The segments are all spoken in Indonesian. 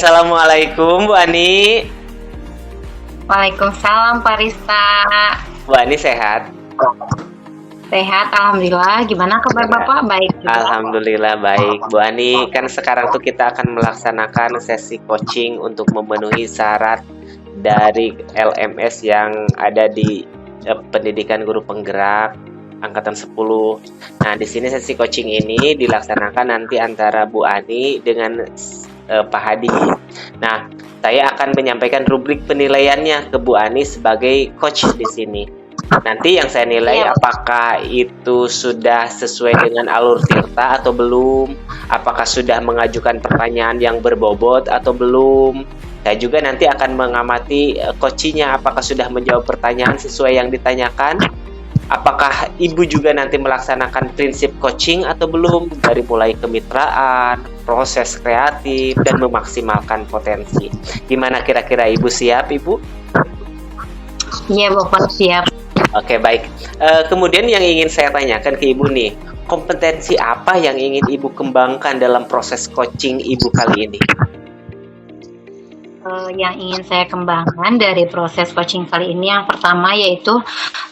Assalamualaikum Bu Ani. Waalaikumsalam Pak Rista. Bu Ani sehat? Sehat, alhamdulillah. Gimana kabar Bapak? Baik juga. Alhamdulillah baik. Bu Ani, kan sekarang tuh kita akan melaksanakan sesi coaching untuk memenuhi syarat dari LMS yang ada di Pendidikan Guru Penggerak angkatan 10. Nah, di sini sesi coaching ini dilaksanakan nanti antara Bu Ani dengan Pak Hadi. Nah, saya akan menyampaikan rubrik penilaiannya ke Bu Ani sebagai coach di sini. Nanti yang saya nilai apakah itu sudah sesuai dengan alur Tirta atau belum, apakah sudah mengajukan pertanyaan yang berbobot atau belum. Saya juga nanti akan mengamati coachnya apakah sudah menjawab pertanyaan sesuai yang ditanyakan. Apakah Ibu juga nanti melaksanakan prinsip coaching atau belum, dari mulai kemitraan, proses kreatif, dan memaksimalkan potensi. Gimana kira-kira Ibu siap, Ibu? Iya, Bapak siap. Oke, baik. Kemudian yang ingin saya tanyakan ke Ibu nih, kompetensi apa yang ingin Ibu kembangkan dalam proses coaching Ibu kali ini? Yang ingin saya kembangkan dari proses coaching kali ini, yang pertama yaitu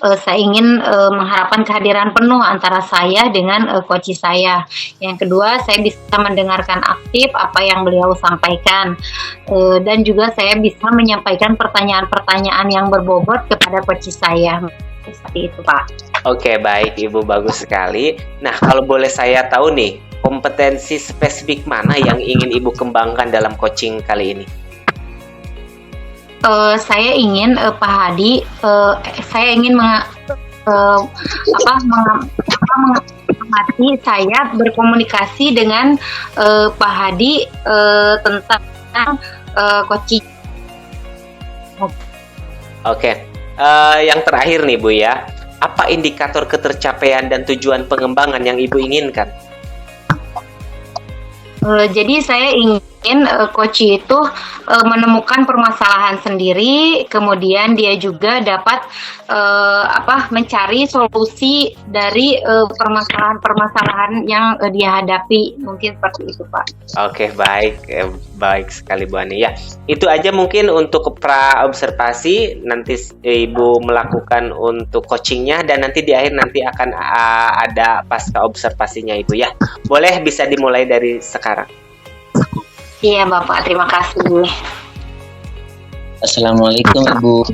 saya ingin mengharapkan kehadiran penuh antara saya dengan coach saya. Yang kedua, saya bisa mendengarkan aktif apa yang beliau sampaikan, dan juga saya bisa menyampaikan pertanyaan-pertanyaan yang berbobot kepada coach saya. Seperti itu, Pak. Oke, baik Ibu, bagus sekali. Nah, kalau boleh saya tahu nih, kompetensi spesifik mana yang ingin Ibu kembangkan dalam coaching kali ini? Saya ingin Pak Hadi, saya ingin mengamati saya berkomunikasi dengan Pak Hadi tentang coaching. Oke, yang terakhir nih Bu ya, apa indikator ketercapaian dan tujuan pengembangan yang Ibu inginkan? Jadi saya ingin coach itu menemukan permasalahan sendiri, kemudian dia juga dapat mencari solusi dari permasalahan-permasalahan yang dia hadapi, mungkin seperti itu, Pak. Oke, baik, baik sekali Bu Ani ya. Itu aja mungkin untuk pra observasi, nanti Ibu melakukan untuk coachingnya, dan nanti di akhir nanti akan ada pasca observasinya Ibu ya. Boleh bisa dimulai dari sekarang. Iya Bapak, terima kasih. Assalamualaikum Ibu.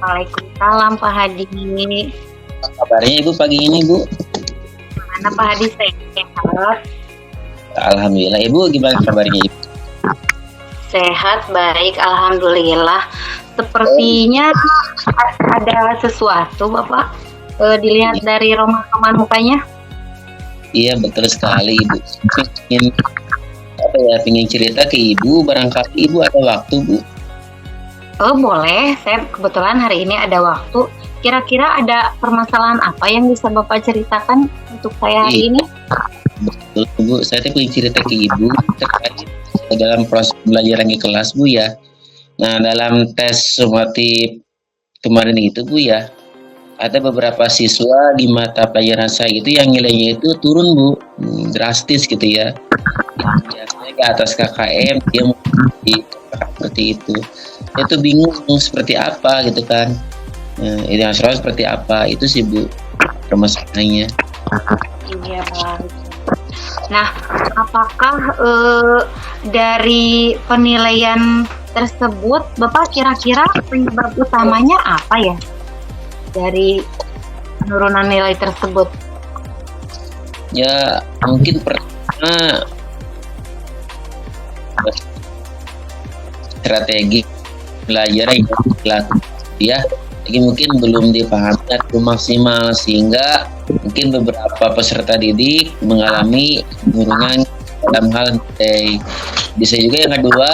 Waalaikumsalam Pak Hadi. Apa kabarnya Ibu pagi ini Bu? Gimana Pak Hadi, sehat? Alhamdulillah. Ibu gimana kabarnya Ibu? Sehat, baik, alhamdulillah. Sepertinya ada sesuatu Bapak, dilihat dari roman-roman mukanya. Iya betul sekali Ibu. Pengen cerita ke Ibu, barangkali Ibu ada waktu Bu? Oh boleh, saya kebetulan hari ini ada waktu. Kira-kira ada permasalahan apa yang bisa Bapak ceritakan untuk saya hari ini? Betul Bu, saya pengen cerita ke Ibu terkait dalam proses belajar di kelas Bu ya. Nah, dalam tes sumatif kemarin itu Bu ya, ada beberapa siswa di mata pelajaran saya itu yang nilainya itu turun Bu, drastis gitu ya. Biasanya ke atas KKM dia seperti itu. Saya tuh bingung seperti apa gitu kan. Ideal seperti apa itu sih Bu permasalahannya. Iya Pak. Nah, apakah dari penilaian tersebut Bapak kira-kira penyebab utamanya apa ya dari penurunan nilai tersebut? Ya mungkin pertama strategi belajar yang dilakukan ya, jadi mungkin belum dipahami atau maksimal, sehingga mungkin beberapa peserta didik mengalami penurunan dalam hal nilai. Bisa juga yang kedua,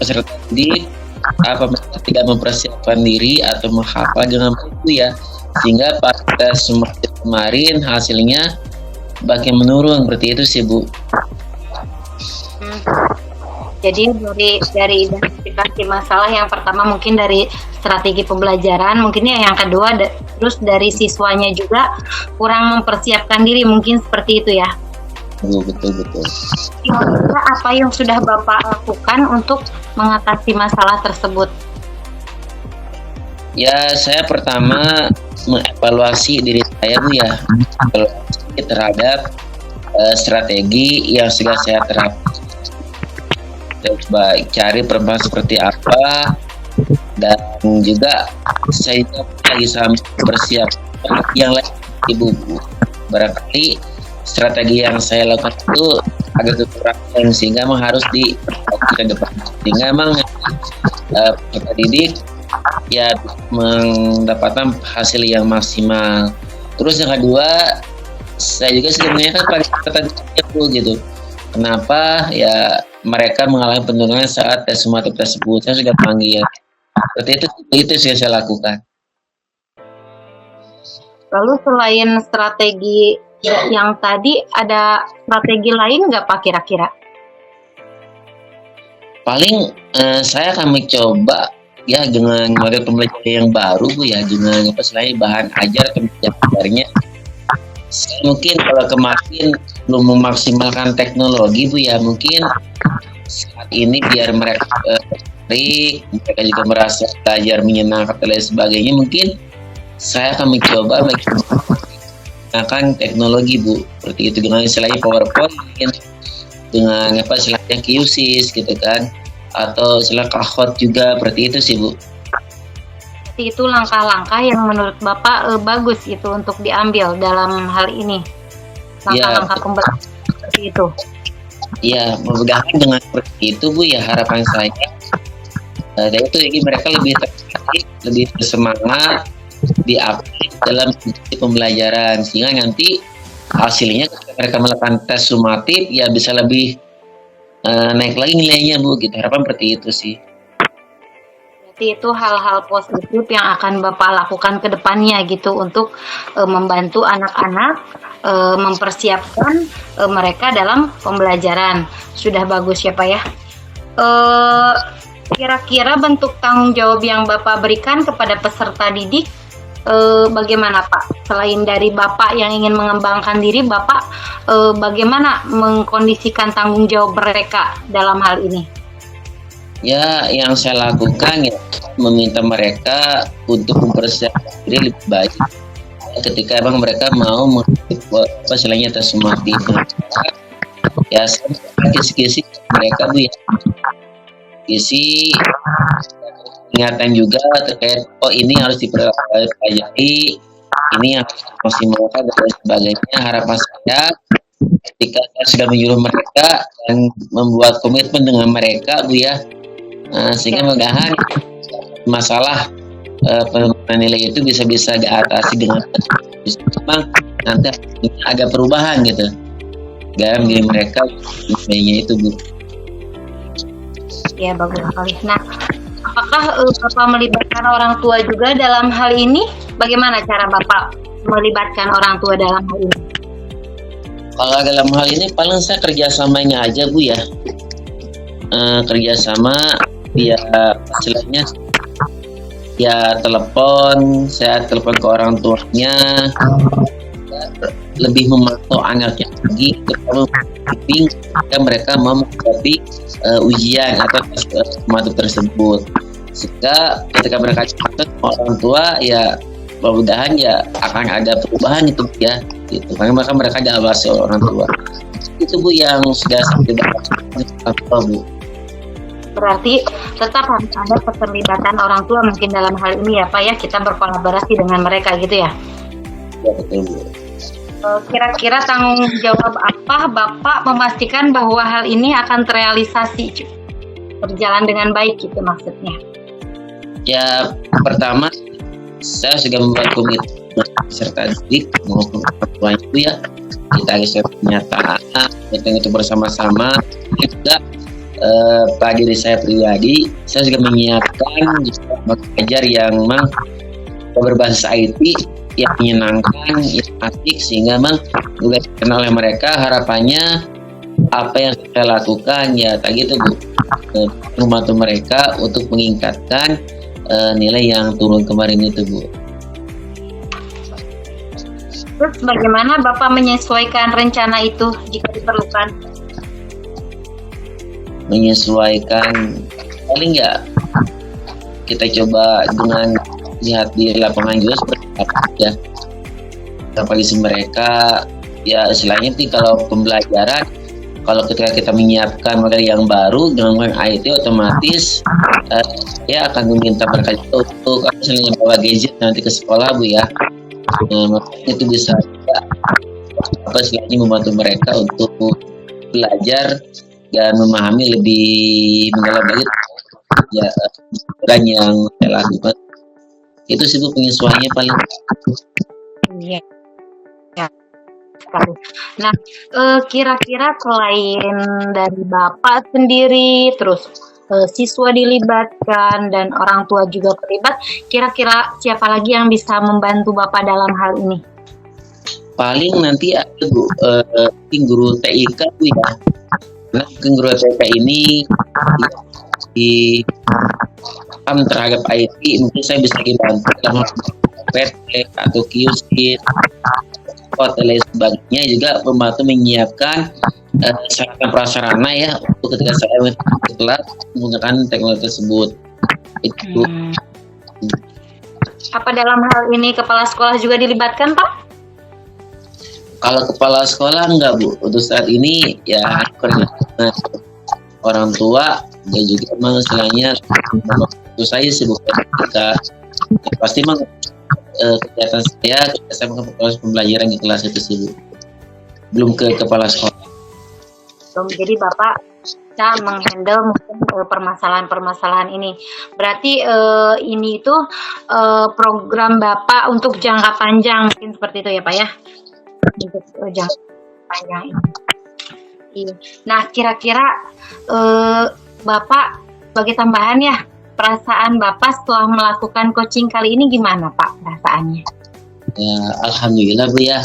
peserta didik tidak mempersiapkan diri atau menghafal dengan baik ya, sehingga pas tes kemarin hasilnya makin menurun. Berarti itu sih Bu. Jadi dari identifikasi masalah yang pertama mungkin dari strategi pembelajaran, mungkin yang kedua terus dari siswanya juga kurang mempersiapkan diri, mungkin seperti itu ya. Bu, betul betul. Kira-kira apa yang sudah Bapak lakukan untuk mengatasi masalah tersebut? Ya, saya pertama mengevaluasi diri saya Bu ya, evaluasi terhadap strategi yang sudah saya terapkan. Saya coba cari perubahan seperti apa, dan juga saya juga lagi sambil bersiap yang lain Ibu. Barangkali strategi yang saya lakukan itu agak kekurangan sehingga memang harus diperbaiki ke depan. Sehingga memang peserta didik ya mendapatkan hasil yang maksimal. Terus yang kedua, saya juga sudah menanyakan pada peserta didik gitu. Kenapa ya mereka mengalami penurunan saat tes sumatif tersebut? Saya sudah panggil. Seperti itu sih yang saya lakukan. Lalu selain strategi yang tadi, ada strategi lain nggak Pak kira-kira? Paling saya akan mencoba ya dengan model pembelajaran yang baru Bu ya, dengan selain bahan ajar atau ajarnya. Saya mungkin kalau kemarin belum memaksimalkan teknologi Bu ya, mungkin saat ini biar mereka mereka juga merasa belajar menyenangkan dan lain sebagainya, mungkin saya akan mencoba menggunakan teknologi Bu, seperti itu dengan istilahnya PowerPoint, dengan istilahnya QSIS gitu kan, atau istilah Kahoot juga, seperti itu sih Bu. Itu langkah-langkah yang menurut Bapak bagus itu untuk diambil dalam hal ini, langkah-langkah pembelajaran seperti itu. Ya, mudah-mudahan dengan seperti itu Bu ya, harapan saya dan itu jadi mereka lebih tertarik, lebih bersemangat diaktif dalam pembelajaran, sehingga nanti hasilnya ketika mereka melakukan tes sumatif ya bisa lebih naik lagi nilainya Bu, gitu. Harapan seperti itu sih. Itu hal-hal positif yang akan Bapak lakukan ke depannya gitu untuk membantu anak-anak mempersiapkan mereka dalam pembelajaran. Sudah bagus ya Pak ya. Kira-kira bentuk tanggung jawab yang Bapak berikan kepada peserta didik bagaimana Pak? Selain dari Bapak yang ingin mengembangkan diri, Bapak bagaimana mengkondisikan tanggung jawab mereka dalam hal ini? Ya, yang saya lakukan ya meminta mereka untuk mempersiapkan diri lebih baik ketika emang mereka mau mengikuti istilahnya tes sumatif. Ya, saya kisi-kisi mereka Bu ya, kisi ingatan juga terkait ini harus dipelajari, ini yang harus dimaksimalkan dan lain sebagainya. Harapan saya ketika saya sudah menyuruh mereka dan membuat komitmen dengan mereka Bu ya, sehingga mudah-mudahan masalah penurunan nilai itu bisa diatasi dengan memang nanti ada perubahan gitu dalam diri mereka nilainya itu Bu. Ya bagus sekali. Nah, apakah Bapak melibatkan orang tua juga dalam hal ini? Bagaimana cara Bapak melibatkan orang tua dalam hal ini? Kalau dalam hal ini paling saya kerjasamanya aja Bu ya, kerjasama ya istilahnya ya saya telepon ke orang tuanya, lebih memantau anaknya lagi, terutama ketika mereka mau menghadapi ujian atau tes sumatif tersebut, sehingga ketika mereka cerita orang tua ya mudah-mudahan ya akan ada perubahan itu ya gitu, karena mereka diawasi oleh orang tua. Itu Bu yang sudah saya lakukan Bu. Berarti tetap harus ada keterlibatan orang tua mungkin dalam hal ini ya Pak ya, kita berkolaborasi dengan mereka gitu ya. Ya betul Bu. Kira-kira tanggung jawab apa Bapak memastikan bahwa hal ini akan terrealisasi, berjalan dengan baik gitu maksudnya? Ya pertama saya sudah membuat komitmen peserta didik maupun orang tua itu ya, kita geser pernyataan itu bersama-sama. Juga pada diri saya pribadi, saya juga menyiapkan mengajar yang memang berbasis IT yang menyenangkan, yang asik, sehingga memang juga dikenal oleh mereka. Harapannya apa yang saya lakukan ya tadi itu Bu, membantu mereka untuk meningkatkan nilai yang turun kemarin itu Bu. Terus bagaimana Bapak menyesuaikan rencana itu jika diperlukan? Menyesuaikan paling ya kita coba dengan lihat di lapangan juga seperti apa ya kondisi mereka ya. Istilahnya sih kalau pembelajaran, kalau ketika kita menyiapkan materi yang baru dengan IT otomatis ya akan meminta mereka untuk misalnya bawa gadget nanti ke sekolah Bu ya. Makanya itu bisa apa istilahnya membantu mereka untuk belajar dan memahami lebih mendalam lagi ya kan yang saya lakukan. Itu sih Bu penyesuaiannya paling. Iya. Sekali. Nah, kira-kira selain dari Bapak sendiri, terus siswa dilibatkan dan orang tua juga terlibat, kira-kira siapa lagi yang bisa membantu Bapak dalam hal ini? Paling nanti ada Bu, guru TIK Bu ya. Karena guru TIK ini di paham terhadap IT, mungkin saya bisa dibantu dalam PT atau QC dan lain sebagainya, juga membantu menyiapkan sarana prasarana ya untuk ketika saya kelas menggunakan teknologi tersebut. Itu. Apa dalam hal ini kepala sekolah juga dilibatkan, Pak? Kalau kepala sekolah enggak Bu, untuk saat ini ya orang tua dan juga memang istilahnya waktu saya sibuk ketika ya, pasti memang kegiatan saya proses pembelajaran di kelas itu sih Bu. Belum ke kepala sekolah. Jadi Bapak bisa menghandle mungkin permasalahan-permasalahan ini. Berarti ini itu program Bapak untuk jangka panjang mungkin seperti itu ya Pak ya? Untuk jangka panjang ini. Iya. Nah kira-kira Bapak sebagai tambahan ya, perasaan Bapak setelah melakukan coaching kali ini gimana Pak perasaannya? Ya alhamdulillah Bu ya,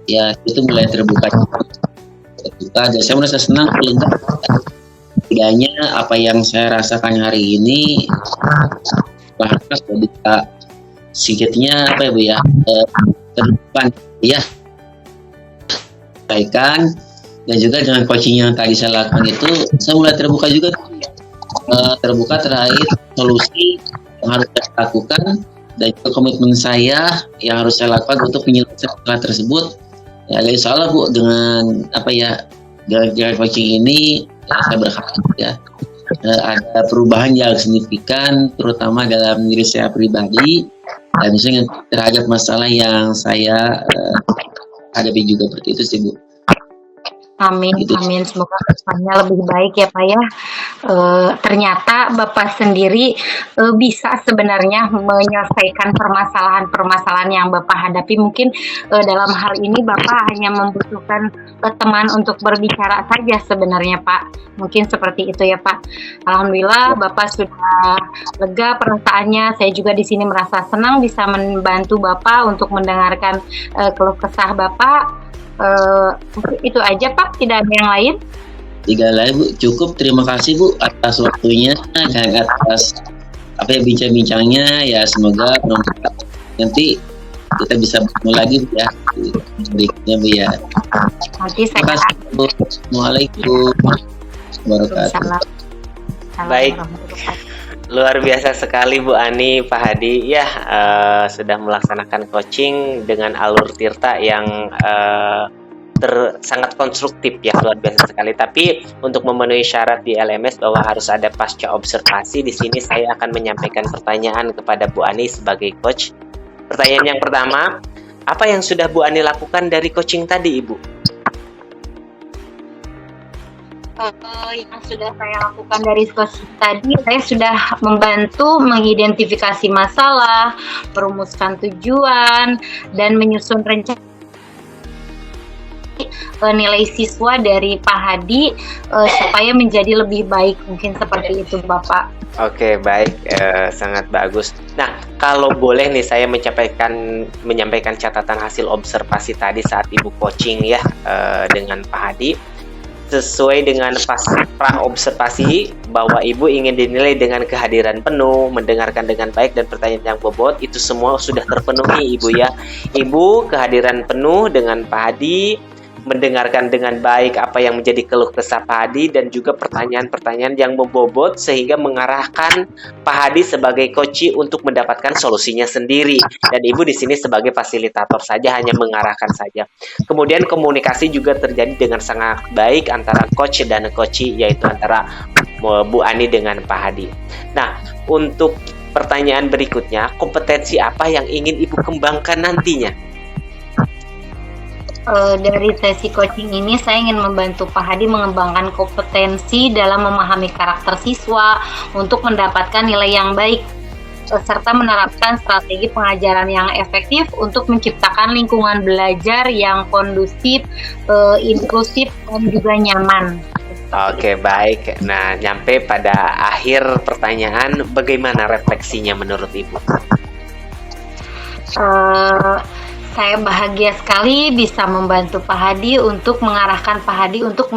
ya itu mulai terbuka dan saya merasa senang setidaknya apa yang saya rasakan hari ini bahkan bisa sedikitnya apa ya Bu ya terbuka ya sampaikan. Dan juga dengan coaching yang tadi saya lakukan itu saya mulai terbuka juga terbuka terkait solusi yang harus saya lakukan dan juga komitmen saya yang harus saya lakukan untuk penyelesaian masalah tersebut. Ya insya Allah Bu, dengan apa ya dengan coaching ini ya, saya berharap ya ada perubahan yang signifikan terutama dalam diri saya pribadi dan misalnya terhadap masalah yang saya hadapi juga seperti itu sih Bu. Amin, amin. Semoga kedepannya lebih baik ya Pak ya. Ternyata Bapak sendiri bisa sebenarnya menyelesaikan permasalahan-permasalahan yang Bapak hadapi. Mungkin dalam hal ini Bapak hanya membutuhkan teman untuk berbicara saja sebenarnya Pak. Mungkin seperti itu ya Pak. Alhamdulillah Bapak sudah lega perasaannya. Saya juga di sini merasa senang bisa membantu Bapak untuk mendengarkan keluh kesah Bapak. Itu aja Pak, tidak ada yang lain? Tidak lain Bu, cukup. Terima kasih Bu atas waktunya dan atas apa ya bincang-bincangnya ya. Semoga nanti kita bisa bertemu lagi Bu ya berikutnya Bu ya. Nanti saya Bu. Assalamualaikum warahmatullahi. Baik, luar biasa sekali Bu Ani, Pak Hadi ya sudah melaksanakan coaching dengan alur Tirta yang sangat konstruktif ya, luar biasa sekali. Tapi untuk memenuhi syarat di LMS bahwa harus ada pasca observasi, di sini saya akan menyampaikan pertanyaan kepada Bu Ani sebagai coach. Pertanyaan yang pertama, apa yang sudah Bu Ani lakukan dari coaching tadi Ibu? Yang sudah saya lakukan dari coaching tadi, saya sudah membantu mengidentifikasi masalah, merumuskan tujuan, dan menyusun rencana nilai siswa dari Pak Hadi supaya menjadi lebih baik, mungkin seperti itu Bapak. Oke, baik, sangat bagus. Nah, kalau boleh nih saya menyampaikan catatan hasil observasi tadi saat Ibu coaching ya dengan Pak Hadi. sesuai dengan pra-observasi bahwa Ibu ingin dinilai dengan kehadiran penuh, mendengarkan dengan baik, dan pertanyaan yang bobot, itu semua sudah terpenuhi Ibu ya. Ibu kehadiran penuh dengan Pak Hadi, mendengarkan dengan baik apa yang menjadi keluh kesah Pak Hadi, dan juga pertanyaan-pertanyaan yang membobot sehingga mengarahkan Pak Hadi sebagai coach untuk mendapatkan solusinya sendiri, dan Ibu di sini sebagai fasilitator saja, hanya mengarahkan saja. Kemudian komunikasi juga terjadi dengan sangat baik antara coach dan coach, yaitu antara Bu Ani dengan Pak Hadi. Nah, untuk pertanyaan berikutnya, kompetensi apa yang ingin Ibu kembangkan nantinya? Dari sesi coaching ini saya ingin membantu Pak Hadi mengembangkan kompetensi dalam memahami karakter siswa untuk mendapatkan nilai yang baik, serta menerapkan strategi pengajaran yang efektif untuk menciptakan lingkungan belajar yang kondusif, inklusif, dan juga nyaman. Oke, baik. Nah, nyampe pada akhir pertanyaan, bagaimana refleksinya menurut Ibu? Saya bahagia sekali bisa membantu Pak Hadi untuk mengarahkan Pak Hadi untuk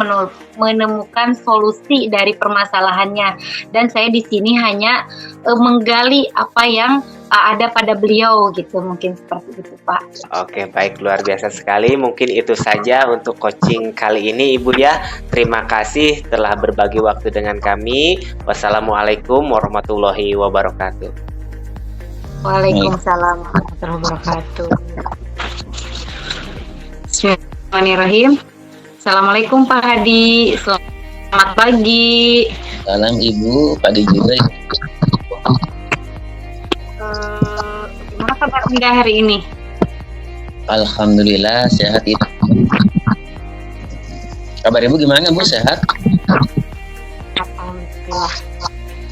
menemukan solusi dari permasalahannya, dan saya di sini hanya menggali apa yang ada pada beliau gitu, mungkin seperti itu Pak. Oke, baik, luar biasa sekali. Mungkin itu saja untuk coaching kali ini Ibu ya. Terima kasih telah berbagi waktu dengan kami. Wassalamualaikum warahmatullahi wabarakatuh. Waalaikumsalam warahmatullahi wabarakatuh. Bismillahirrahmanirrahim. Assalamualaikum Pak Hadi. Selamat pagi. Salam Ibu, Pak Hadi juga. Gimana kabar Anda hari ini? Alhamdulillah sehat Ibu. Kabar Ibu gimana Bu, sehat? Alhamdulillah.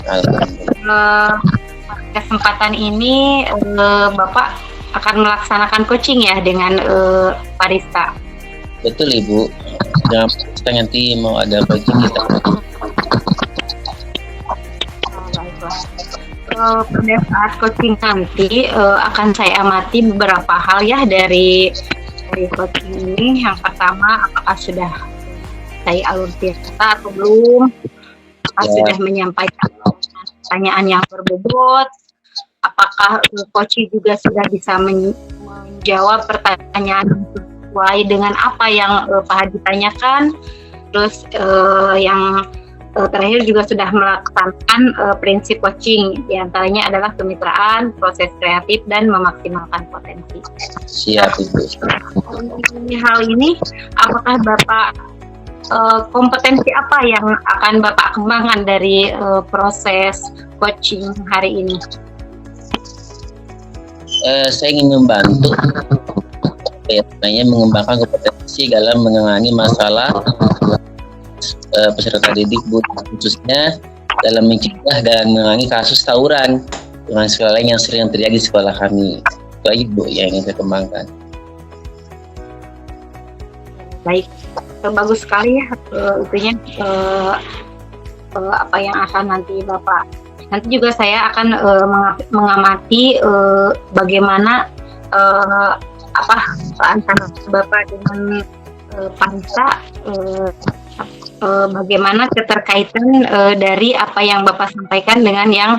Alhamdulillah. Kesempatan ini Bapak akan melaksanakan coaching ya dengan Pak Rista. Betul Ibu. Jangan kita nanti mau ada coaching kita. Baiklah. Pada saat coaching nanti akan saya amati beberapa hal ya dari coaching ini. Yang pertama, apakah sudah saya alur biasa atau belum? Apakah sudah menyampaikan pertanyaan yang berbobot? Apakah coach juga sudah bisa menjawab pertanyaan sesuai dengan apa yang Pak Hadi tanyakan? Terus yang terakhir juga sudah melaksanakan prinsip coaching, diantaranya adalah kemitraan, proses kreatif, dan memaksimalkan potensi. Siap Ibu. Hal ini, apakah Bapak kompetensi apa yang akan Bapak kembangkan dari proses coaching hari ini? Saya ingin membantu mengembangkan kompetensi dalam menangani masalah peserta didik Bu, khususnya dalam mencegah dan menangani kasus tawuran dengan sekolah lain yang sering terjadi di sekolah kami. Itu aja Bu yang ingin saya kembangkan. Baik, bagus sekali ya itunya apa yang akan nanti Bapak. Nanti juga saya akan mengamati bagaimana antara Bapak dengan Pak Rista, bagaimana keterkaitan dari apa yang Bapak sampaikan dengan yang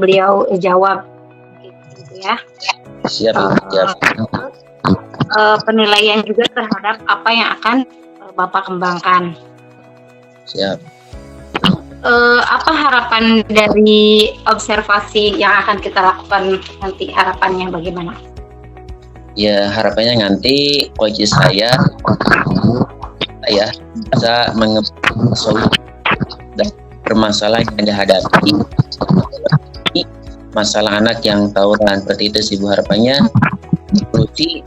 beliau jawab, gitu ya. Siap, siap. Penilaian juga terhadap apa yang akan Bapak kembangkan. Siap. Apa harapan dari observasi yang akan kita lakukan nanti, harapannya bagaimana? Ya, harapannya nanti coach saya bisa mengembangkan solusi dan permasalahan yang dihadapi, masalah anak yang tawuran seperti itu sih Bu, harapannya solusi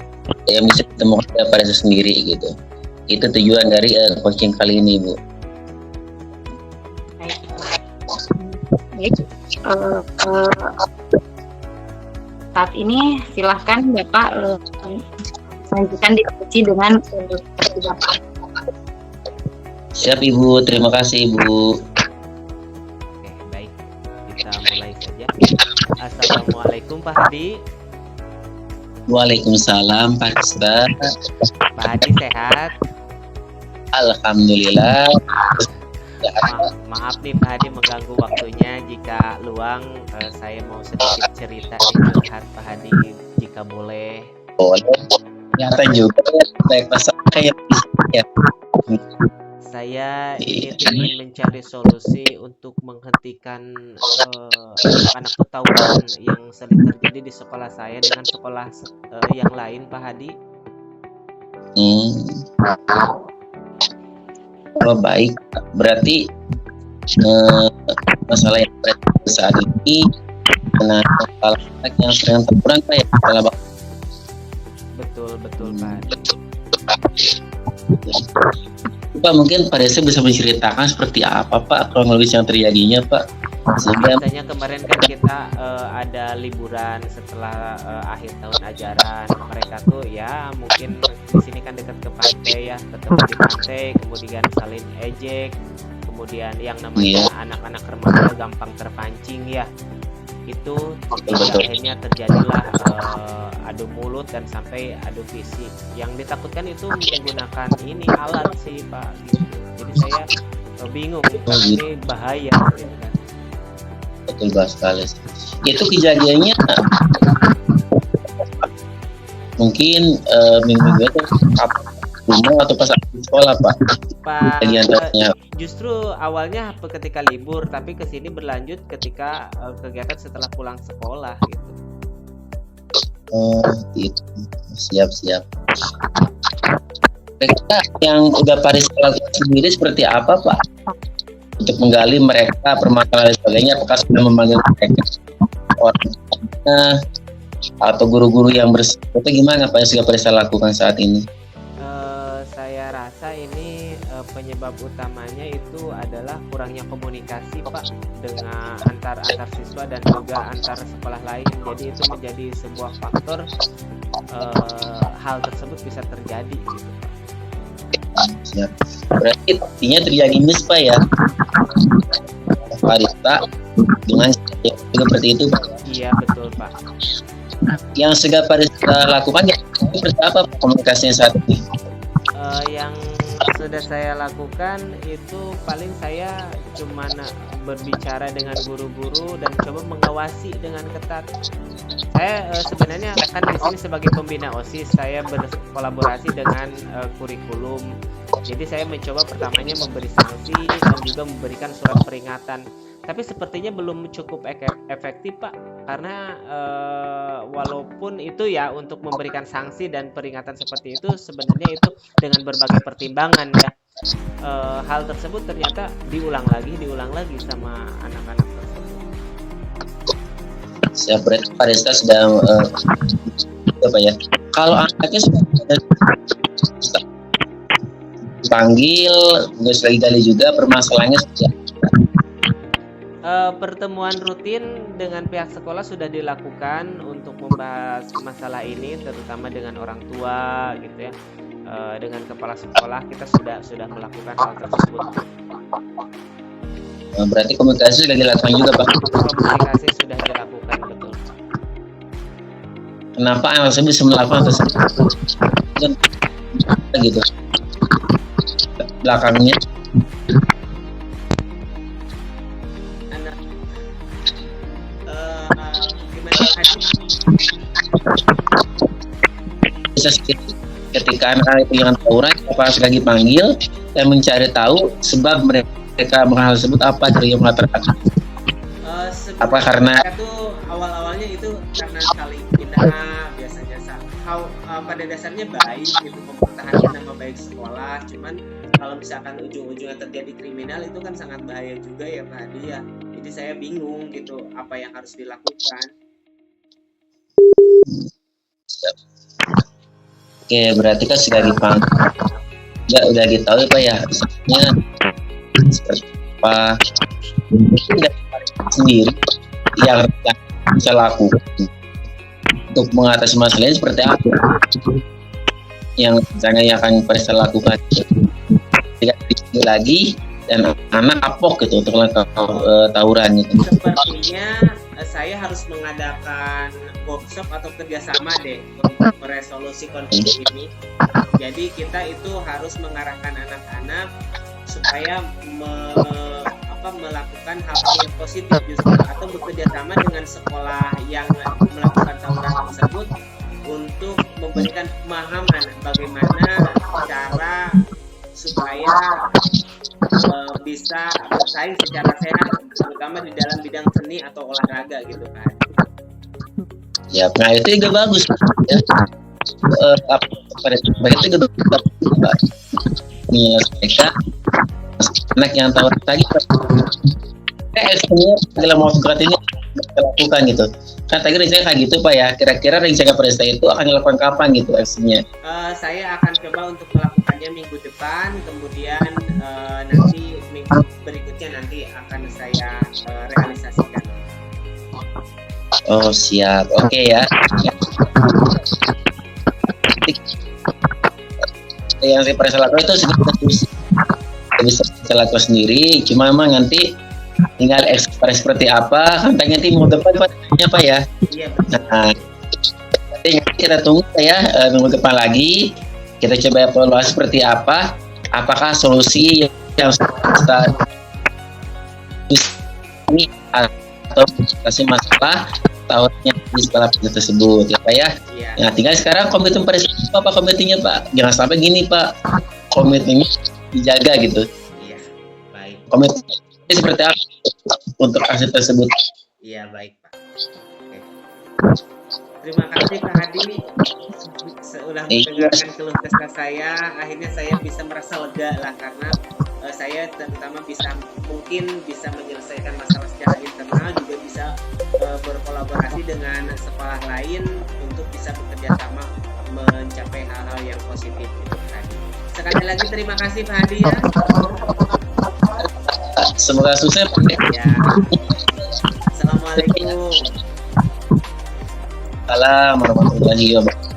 yang bisa ditemukan pada saya sendiri gitu. Itu tujuan dari coaching kali ini Bu. Saat ini silahkan Bapak lanjutkan diskusi dengan Bapak. Siap Ibu, terima kasih Ibu. Oke, baik, kita mulai saja. Assalamualaikum Pak Hadi. Waalaikumsalam Pak Rista. Pak Hadi sehat? Alhamdulillah. Ya, Maaf nih Pak Hadi mengganggu waktunya. Jika luang, saya mau sedikit cerita nih, curhat Pak Hadi jika boleh. boleh. Ternyata juga ya, baik masalah kayak ya. Saya ini ingin mencari solusi untuk menghentikan anak-anak tuh tawuran yang sering terjadi di sekolah saya dengan sekolah yang lain, Pak Hadi. Oh, baik. Berarti masalah yang berat saat ini karena anak yang sering tawuran kayak salah Betul, Pak Hadi. Pak, mungkin Pak Desa bisa menceritakan seperti apa Pak kronologis yang terjadinya Pak? Sehingga Biasanya kemarin kan kita ada liburan setelah akhir tahun ajaran. Mereka tuh ya mungkin di sini kan dekat ke pantai ya, ketemu di pantai, kemudian saling ejek, kemudian yang namanya anak-anak remaja gampang terpancing ya. Itu Betul. akhirnya terjadilah adu mulut dan sampai adu fisik. Yang ditakutkan itu menggunakan ini alat sih Pak gitu. Jadi saya bingung karena ini bahaya gitu kan. betul Pak sekali. Itu kejadiannya mungkin minggu-minggu itu kapan rumah atau pas di sekolah Pak? Pak, Kegiatannya. justru awalnya ketika libur, tapi kesini berlanjut ketika kegiatan setelah pulang sekolah gitu. Oh, gitu. Siap. Mereka yang udah Pak Desa lakukan sendiri seperti apa Pak? Untuk menggali mereka permasalahan dan sebagainya, apakah sudah memanggil mereka orangnya atau guru-guru yang bersifat itu gimana Pak yang sudah Pak Desa lakukan saat ini? Saya rasa ini penyebab utamanya itu adalah kurangnya komunikasi Pak dengan antar siswa dan juga antar sekolah lain. Jadi itu menjadi sebuah faktor hal tersebut bisa terjadi gitu. Siap. Berarti artinya terjadi miss Pak ya? Pak Desa dengan seperti itu Pak. Iya betul Pak. Yang sudah Pak Desa lakukan ya seperti apa Pak, komunikasinya saat ini? Yang sudah saya lakukan itu paling saya cuma berbicara dengan guru-guru dan coba mengawasi dengan ketat. Saya sebenarnya kan di sini sebagai pembina OSIS, saya berkolaborasi dengan kurikulum. Jadi saya mencoba pertamanya memberi sanksi dan juga memberikan surat peringatan. Tapi sepertinya belum cukup efektif Pak, karena walaupun itu ya untuk memberikan sanksi dan peringatan seperti itu sebenarnya itu dengan berbagai pertimbangan ya. Hal tersebut ternyata diulang lagi sama anak-anak tersebut. Siap, berarti Pak Desa sudah apa ya? Kalau anaknya sudah dipanggil, nggak lagi gali juga permasalahannya sudah. Pertemuan rutin dengan pihak sekolah sudah dilakukan untuk membahas masalah ini, terutama dengan orang tua gitu ya. Dengan kepala sekolah kita sudah melakukan hal tersebut. Berarti komunikasi sudah dilakukan juga Pak. Komunikasi sudah dilakukan betul. Kenapa anak saya bisa melakukan tersebut? Gitu. Belakangnya. Anak gimana Bisa ketika anak itu yang tawuran, pas lagi panggil dan mencari tahu sebab mereka menghal tersebut apa yang mengatakan. Apa karena itu awal-awalnya itu karena saling hina biasanya pada dasarnya baik gitu, mempertahankan nama baik sekolah, cuman kalau misalkan ujung-ujungnya terjadi kriminal itu kan sangat bahaya juga ya Pak Hadi ya. Jadi saya bingung gitu apa yang harus dilakukan. Oke, berarti kan sudah dipanggil, udah ditahu Pak ya, misalnya seperti apa tidak sendiri yang bisa lakukan untuk mengatasi masalah ini seperti apa yang misalnya yang akan bisa lakukan tidak lagi dan anak kapok gitu untuk melakukan tawuran gitu. Sepertinya saya harus mengadakan workshop atau kerjasama deh untuk meresolusi konflik ini. Jadi kita itu harus mengarahkan anak-anak supaya melakukan hal-hal yang positif justru, atau bekerja sama dengan sekolah yang melakukan tawuran tersebut untuk memberikan pemahaman bagaimana cara supaya bisa bersaing secara sehat, terutama di dalam bidang seni atau olahraga gitu kan. Ya, nah itu juga bagus ya. Pada itu juga bagus. Mereka anak yang tahu tadi sebenarnya dalam waktu dekat ini kita lakukan gitu. Kan tadi rencana kayak gitu Pak ya. Kira-kira rencana Presta itu akan dilakukan kapan gitu aksinya? Saya akan coba untuk melakukannya minggu depan, kemudian nanti minggu berikutnya nanti akan saya realisasikan. Oh siap, oke ya. Yang saya pernah lakukan itu bisa saya lakukan sendiri, cuma memang nanti tinggal ekspresi seperti apa, kan nanti minggu depan Pak ya. Iya. Nah, nanti kita tunggu ya minggu depan lagi, kita coba evaluasi seperti apa, apakah solusi yang kita ini atau kasih masalah tahunnya di sekolah tersebut ya Pak ya. Iya. Nah tinggal sekarang komitmen apa komitmennya Pak, jangan sampai gini Pak, komitmennya dijaga gitu. Iya, baik. Komitmen seperti apa untuk aksi tersebut? Iya, baik Pak. Oke. Terima kasih Pak Hadi sudah mendengarkan keluh kesah saya. Akhirnya saya bisa merasa lega lah, karena saya terutama mungkin bisa menyelesaikan masalah secara internal, juga bisa berkolaborasi dengan sekolah lain untuk bisa bekerja sama mencapai hal-hal yang positif gitu Pak Hadi. Sekali lagi terima kasih Pak Hadi ya. Semoga sukses Pak. Ya. Assalamualaikum. Salam warahmatullahi wabarakatuh.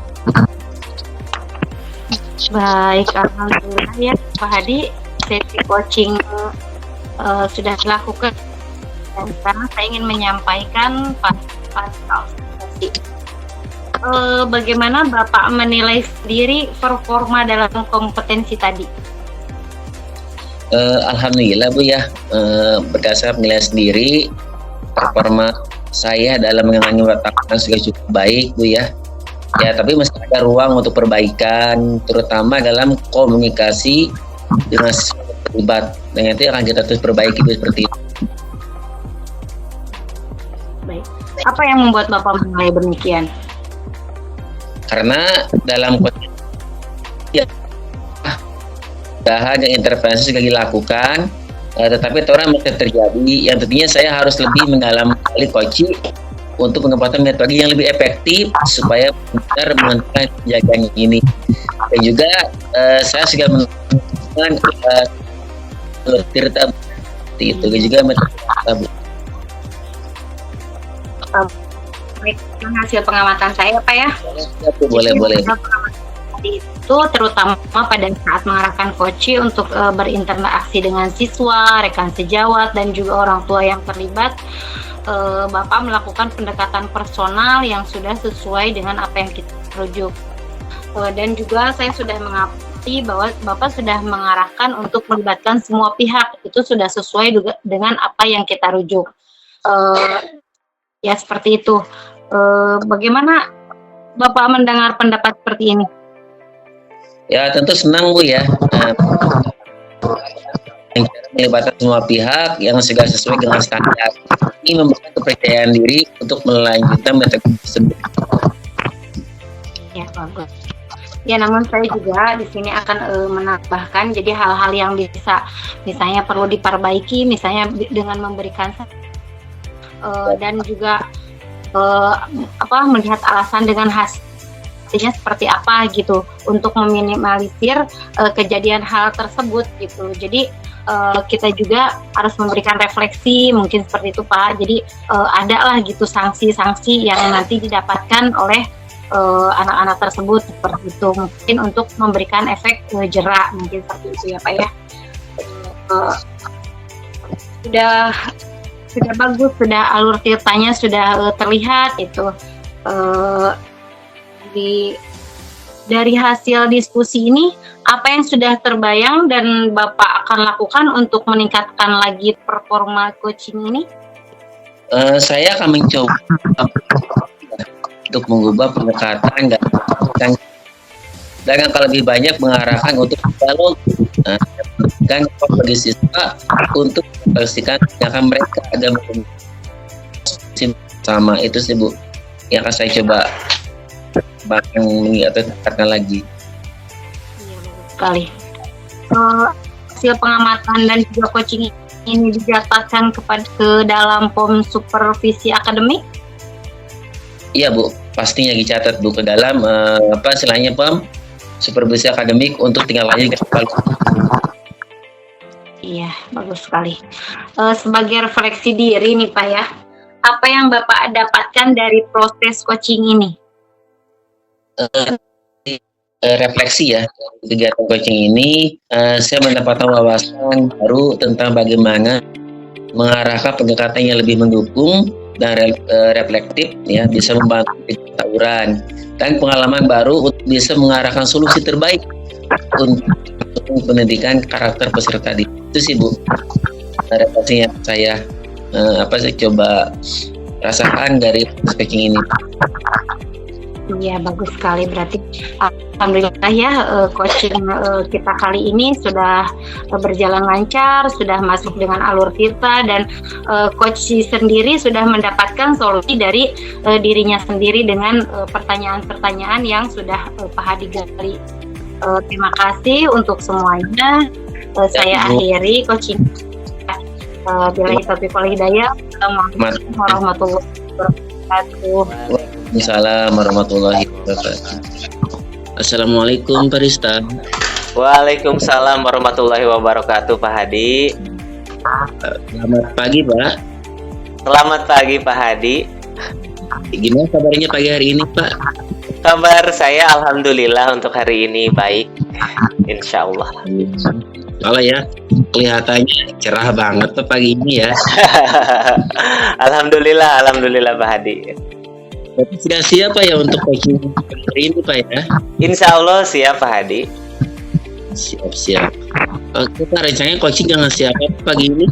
Baik, alhamdulillah ya Pak Hadi, sesi coaching sudah dilakukan, dan sekarang saya ingin menyampaikan pasal sesi. Bagaimana Bapak menilai sendiri performa dalam kompetensi tadi? Alhamdulillah Bu ya, berdasarkan penilaian sendiri, performa saya dalam mengenangi watakkan sudah cukup baik Bu ya. Ya, tapi masih ada ruang untuk perbaikan, terutama dalam komunikasi dengan siswa terlibat. Dan itu akan kita terus perbaiki Bu, seperti itu. Baik. Apa yang membuat Bapak menilai demikian? Karena dalam ya, usaha dan intervensi sudah dilakukan, tetapi orang masih terjadi, yang tentunya saya harus lebih mendalam kali coaching untuk pengembangan metode yang lebih efektif supaya benar menentukan penjagaan ini. Dan juga saya sudah menemukan Tirta itu juga metode tabu. Hasil pengamatan saya Pak ya. Boleh. Itu terutama pada saat mengarahkan coach untuk berinteraksi dengan siswa, rekan sejawat, dan juga orang tua yang terlibat. Bapak melakukan pendekatan personal yang sudah sesuai dengan apa yang kita rujuk, dan juga saya sudah mengerti bahwa Bapak sudah mengarahkan untuk melibatkan semua pihak, itu sudah sesuai dengan apa yang kita rujuk. Ya seperti itu. Bagaimana Bapak mendengar pendapat seperti ini? Ya tentu senang Bu ya, melibatkan semua pihak yang segala sesuai dengan standar. Ini memberikan kepercayaan diri untuk melanjutkan metode tersebut. Ya bagus. Ya, namun saya juga di sini akan menambahkan, jadi hal-hal yang bisa misalnya perlu diperbaiki, misalnya dengan memberikan dan juga melihat alasan dengan hasilnya seperti apa gitu, untuk meminimalisir kejadian hal tersebut gitu. Jadi kita juga harus memberikan refleksi, mungkin seperti itu Pak. Jadi ada lah gitu sanksi-sanksi yang nanti didapatkan oleh anak-anak tersebut, seperti itu, mungkin untuk memberikan efek jerak, mungkin seperti itu ya Pak ya. Sudah sudah bagus, sudah alur ceritanya sudah terlihat itu. Dari hasil diskusi ini, apa yang sudah terbayang dan Bapak akan lakukan untuk meningkatkan lagi performa coaching ini? Saya akan mencoba untuk mengubah pendekatan dan akan lebih banyak mengarahkan untuk dialog dan bagi siswa untuk memperhatikan tindakan mereka dan sama itu sih Bu yang akan saya coba bahkan meningkatkan lagi. Iya, bagus sekali. Hasil pengamatan dan juga coaching ini dicatatkan ke dalam POM supervisi akademik? Iya Bu, pastinya dicatat Bu ke dalam istilahnya POM supervisi akademik untuk tinggal lanjut ke depan. Iya, bagus sekali. Sebagai refleksi diri nih Pak ya, apa yang Bapak dapatkan dari proses coaching ini? Refleksi ya kegiatan coaching ini, saya mendapatkan wawasan baru tentang bagaimana mengarahkan pendekatan yang lebih mendukung dan reflektif ya, bisa membantu tawuran dan pengalaman baru untuk bisa mengarahkan solusi terbaik untuk pendidikan karakter peserta didik. Itu sih Bu refleksi yang saya coba rasakan dari coaching ini. Iya, bagus sekali. Berarti alhamdulillah ya coaching kita kali ini sudah berjalan lancar, sudah masuk dengan alur kita, dan coach sendiri sudah mendapatkan solusi dari dirinya sendiri dengan pertanyaan-pertanyaan yang sudah Pak Hadi gali. Terima kasih untuk semuanya. Saya akhiri coaching. Billahi taufiq wal hidayah. Assalamualaikum warahmatullahi wabarakatuh. Waalaikumsalam warahmatullahi wabarakatuh. Assalamualaikum Pak Rista. Waalaikumsalam warahmatullahi wabarakatuh Pak Hadi. Selamat pagi Pak. Selamat pagi Pak Hadi. Gimana kabarnya pagi hari ini Pak? Kabar saya alhamdulillah untuk hari ini baik, insya Allah. Kalau ya kelihatannya cerah banget Pak pagi ini ya. Alhamdulillah Pak Hadi. Berarti sudah siap Pak ya untuk coaching hari ini Pak ya? Insya Allah siap Pak Hadi. Siap. Oke Pak, rencananya coaching dengan siapa pagi ini?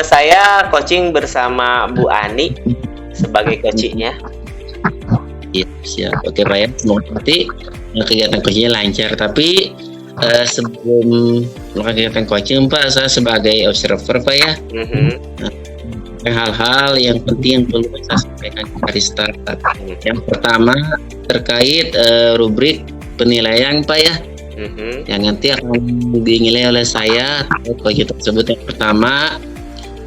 Saya coaching bersama Bu Ani sebagai coachingnya. Iya, siap. Oke Pak ya, semoga nanti kegiatan coachingnya lancar. Tapi sebelum melakukan kegiatan coaching Pak, saya sebagai observer Pak ya, hal-hal yang penting yang perlu saya sampaikan ke Pak Rista. Yang pertama terkait rubrik penilaian Pak ya, yang nanti akan dinilai oleh saya coaching tersebut. Yang pertama,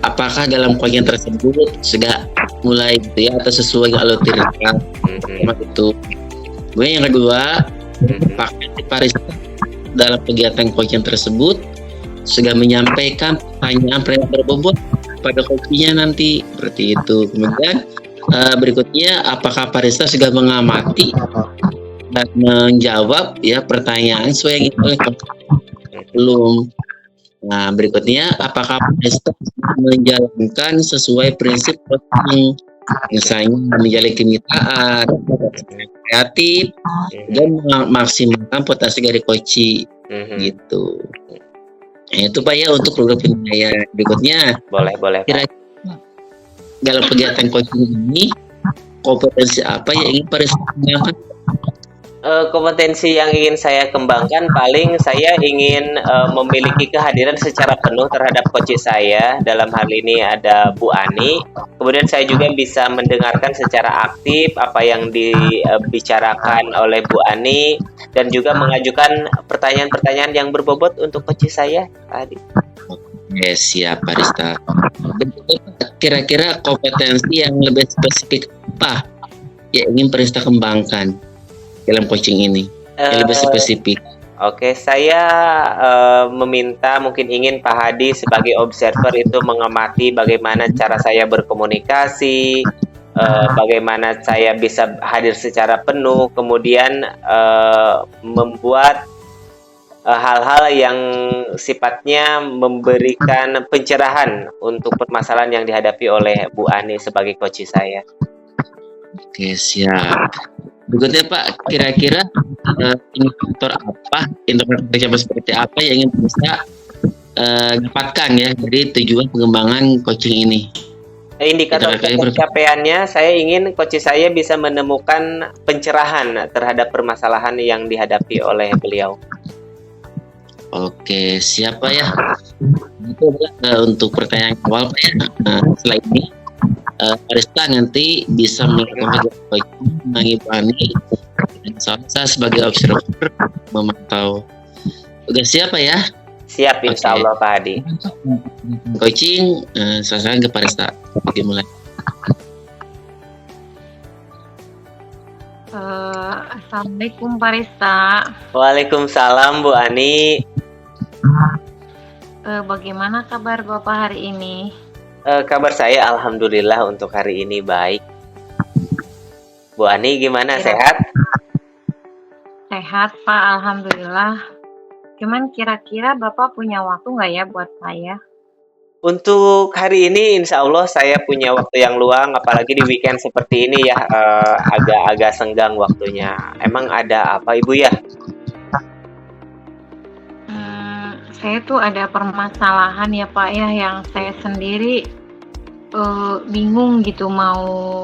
apakah dalam coaching tersebut sudah mulai gitu ya atau sesuai alur cerita itu. Kemudian yang kedua, apakah Pak Rista dalam kegiatan coaching tersebut sudah menyampaikan pertanyaan berbobot pada coachingnya nanti, seperti itu. Kemudian berikutnya, apakah Pak Rista sudah mengamati dan menjawab ya pertanyaan sesuai yang itu oleh belum. Nah, berikutnya, apakah Pak Rista menjalankan sesuai prinsip coaching, misalnya menjalin kemitraan, kreatif, dan maksimalkan potensi dari coaching, gitu. Nah, itu Pak ya untuk program penilaian. Berikutnya, boleh Pak. Dalam kegiatan coaching ini, kompetensi apa yang ingin Pak Rista kembangkan? Kompetensi yang ingin saya kembangkan, paling saya ingin memiliki kehadiran secara penuh terhadap coach saya. Dalam hal ini ada Bu Ani. Kemudian saya juga bisa mendengarkan secara aktif apa yang dibicarakan oleh Bu Ani, dan juga mengajukan pertanyaan-pertanyaan yang berbobot untuk coach saya, Pak Hadi. Siap Pak Rista. Kira-kira kompetensi yang lebih spesifik apa yang ingin Pak Rista kembangkan dalam coaching ini yang lebih spesifik? Oke, saya meminta, mungkin ingin Pak Hadi sebagai observer itu mengamati bagaimana cara saya berkomunikasi, bagaimana saya bisa hadir secara penuh, kemudian membuat hal-hal yang sifatnya memberikan pencerahan untuk permasalahan yang dihadapi oleh Bu Ani sebagai coach saya. Oke, siap. Berikutnya Pak, kira-kira indikator apa, indikator kerja seperti apa yang ingin bisa dapatkan ya dari tujuan pengembangan coaching ini? Indikator pencapaiannya, saya ingin coach saya bisa menemukan pencerahan terhadap permasalahan yang dihadapi oleh beliau. Oke, siapa ya? Itu adalah untuk pertanyaan awal Pak ya. Setelah ini Arista nanti bisa melakukan coaching Ibu Ani. Saya sebagai observer memantau. Udah siapa ya? Siap, insya Allah Pak Hadi. Coaching, saya ke Arista. Oke, mulai. Assalamualaikum Pak Rista. Waalaikumsalam Bu Ani. Bagaimana kabar Bapak hari ini? Kabar saya alhamdulillah untuk hari ini baik. Bu Ani gimana, sehat? Sehat Pak, alhamdulillah. Cuman kira-kira Bapak punya waktu nggak ya buat saya? Untuk hari ini insya Allah saya punya waktu yang luang, apalagi di weekend seperti ini ya, agak-agak senggang waktunya. Emang ada apa Ibu ya? Saya tuh ada permasalahan ya Pak ya, yang saya sendiri bingung gitu mau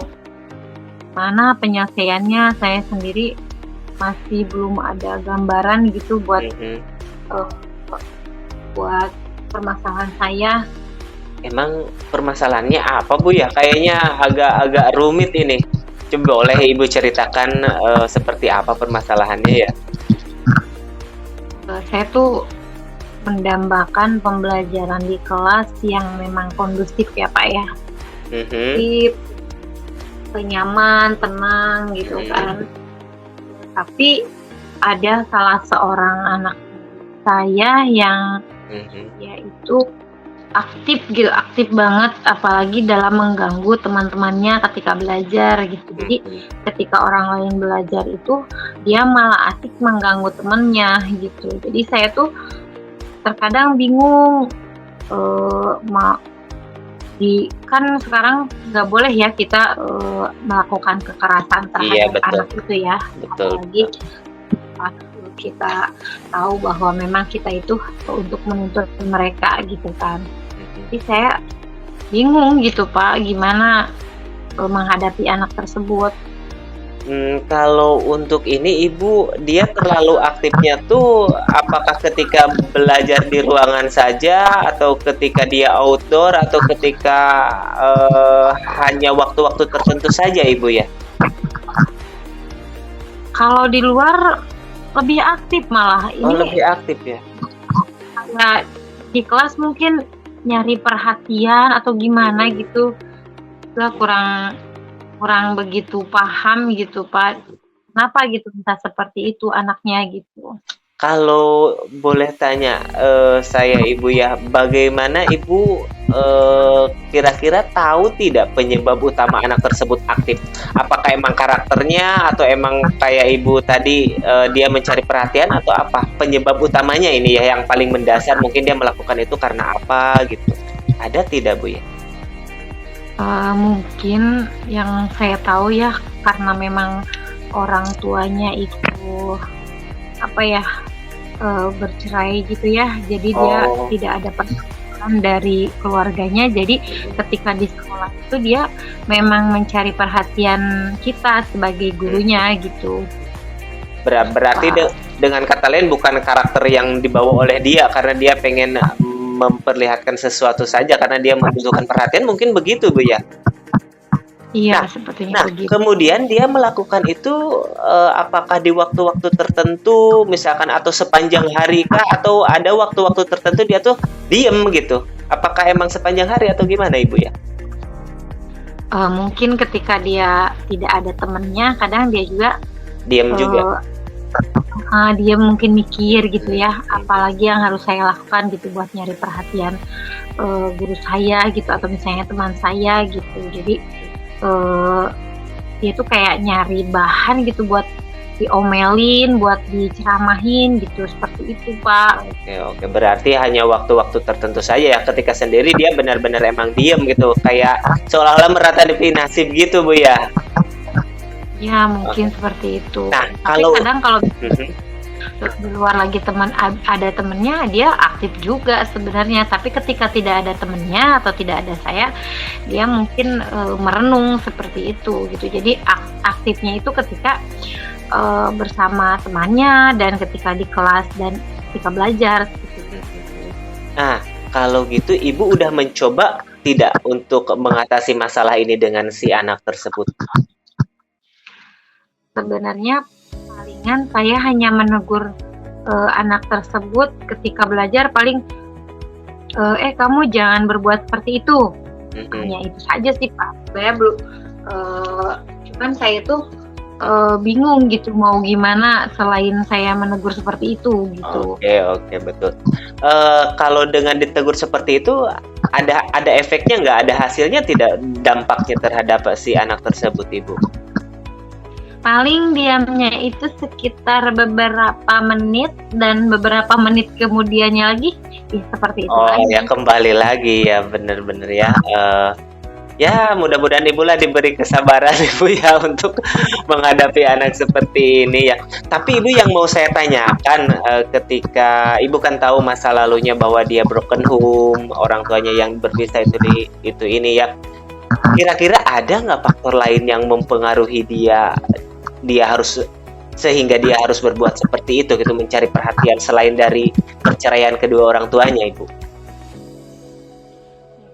mana penyelesaiannya. Saya sendiri masih belum ada gambaran gitu buat buat permasalahan saya. Emang permasalahannya apa Bu ya? Kayaknya agak-agak rumit ini. Coba boleh Ibu ceritakan seperti apa permasalahannya ya? Saya tuh mendambakan pembelajaran di kelas yang memang kondusif ya Pak ya. Jadi nyaman, tenang gitu kan. Tapi ada salah seorang anak saya yang yaitu aktif banget, apalagi dalam mengganggu teman-temannya ketika belajar gitu. Jadi ketika orang lain belajar itu dia malah asik mengganggu temannya gitu. Jadi saya tuh terkadang bingung, kan sekarang nggak boleh ya kita melakukan kekerasan terhadap anak itu ya. Apalagi pas kita tahu bahwa memang kita itu untuk menuntut mereka gitu kan. Jadi saya bingung gitu Pak, gimana menghadapi anak tersebut. Kalau untuk ini Ibu, dia terlalu aktifnya tuh apakah ketika belajar di ruangan saja, atau ketika dia outdoor, atau ketika hanya waktu-waktu tertentu saja Ibu ya? Kalau di luar lebih aktif malah. Ini lebih aktif ya? Nah, di kelas mungkin nyari perhatian atau gimana gitu. Saya kurang begitu paham gitu Pak, kenapa gitu bisa seperti itu anaknya gitu. Kalau boleh tanya saya Ibu ya, bagaimana Ibu kira-kira tahu tidak penyebab utama anak tersebut aktif? Apakah emang karakternya, atau emang kayak Ibu tadi dia mencari perhatian, atau apa penyebab utamanya ini ya yang paling mendasar? Mungkin dia melakukan itu karena apa gitu? Ada tidak Bu ya? Mungkin yang saya tahu ya, karena memang orang tuanya itu bercerai gitu ya, jadi dia tidak ada pendampingan dari keluarganya. Jadi ketika di sekolah itu dia memang mencari perhatian kita sebagai gurunya gitu. Berarti dengan kata lain bukan karakter yang dibawa oleh dia karena dia pengen memperlihatkan sesuatu saja, karena dia membutuhkan perhatian, mungkin begitu Bu ya? Iya, sepertinya begitu. Kemudian dia melakukan itu apakah di waktu-waktu tertentu misalkan, atau sepanjang hari kah, atau ada waktu-waktu tertentu dia tuh diem gitu? Apakah emang sepanjang hari atau gimana Ibu ya? Mungkin ketika dia tidak ada temennya, kadang dia juga diem juga. Dia mungkin mikir gitu ya, apalagi yang harus saya lakukan gitu buat nyari perhatian guru saya gitu, atau misalnya teman saya gitu. Jadi dia tuh kayak nyari bahan gitu buat diomelin, buat diceramahin gitu, seperti itu Pak. Oke, berarti hanya waktu-waktu tertentu saja ya, ketika sendiri dia benar-benar emang diem gitu, kayak seolah-olah meratapi nasib gitu Bu ya. Ya mungkin seperti itu. Nah, Tapi kalau kadang kalau Mhm. di luar lagi ada temennya, dia aktif juga sebenarnya. Tapi ketika tidak ada temennya atau tidak ada saya, dia mungkin merenung seperti itu gitu. Jadi aktifnya itu ketika bersama temannya dan ketika di kelas dan ketika belajar seperti itu. Nah, kalau gitu Ibu udah mencoba tidak untuk mengatasi masalah ini dengan si anak tersebut? Sebenarnya palingan saya hanya menegur anak tersebut ketika belajar, paling kamu jangan berbuat seperti itu. Hanya itu saja sih Pak. Saya belum cuman saya tuh bingung gitu mau gimana selain saya menegur seperti itu gitu. Oke, betul. Kalau dengan ditegur seperti itu ada efeknya nggak? Ada hasilnya tidak, dampaknya terhadap si anak tersebut Ibu? Paling diamnya itu sekitar beberapa menit dan beberapa menit kemudiannya lagi seperti itu Oh ya, aja. kembali lagi ya, bener-bener ya. Ya mudah-mudahan Ibu lah diberi kesabaran Ibu ya untuk menghadapi anak seperti ini ya. Tapi Ibu, yang mau saya tanyakan, ketika Ibu kan tahu masa lalunya bahwa dia broken home, orang tuanya yang berpisah itu ini ya. Kira-kira ada nggak faktor lain yang mempengaruhi dia harus sehingga dia harus berbuat seperti itu gitu, mencari perhatian selain dari perceraian kedua orang tuanya Ibu?